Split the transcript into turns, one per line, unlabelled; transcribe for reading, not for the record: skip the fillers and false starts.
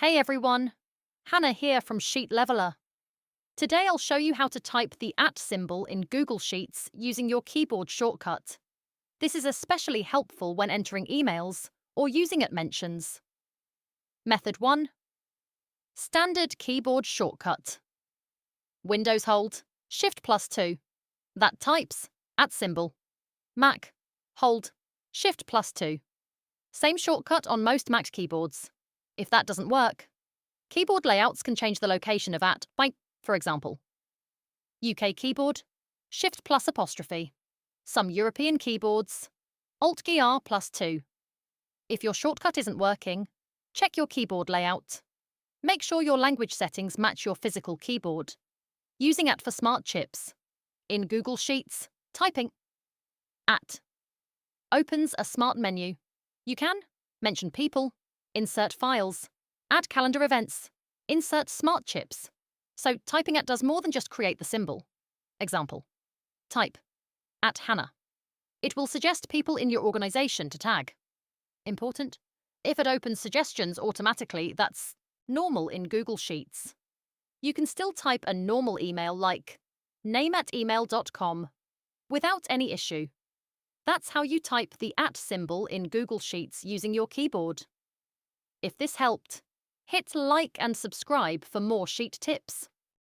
Hey everyone, Hannah here from Sheet Leveler. Today I'll show you how to type the @ symbol in Google Sheets using your keyboard shortcut. This is especially helpful when entering emails or using at mentions. Method 1. Standard keyboard shortcut. Windows hold Shift+2. That types @ symbol. Mac hold Shift+2. Same shortcut on most Mac keyboards. If that doesn't work, keyboard layouts can change the location of @ by, for example, UK keyboard, Shift+'. Some European keyboards, Alt-key R+2. If your shortcut isn't working, check your keyboard layout. Make sure your language settings match your physical keyboard. Using @ for smart chips. In Google Sheets, typing @ opens a smart menu. You can mention people, insert files, add calendar events, insert smart chips. So typing @ does more than just create the symbol. Example. Type @Hannah. It will suggest people in your organization to tag. Important. If it opens suggestions automatically, that's normal in Google Sheets. You can still type a normal email like name@email.com without any issue. That's how you type the @ symbol in Google Sheets using your keyboard. If this helped, hit like and subscribe for more Sheet tips.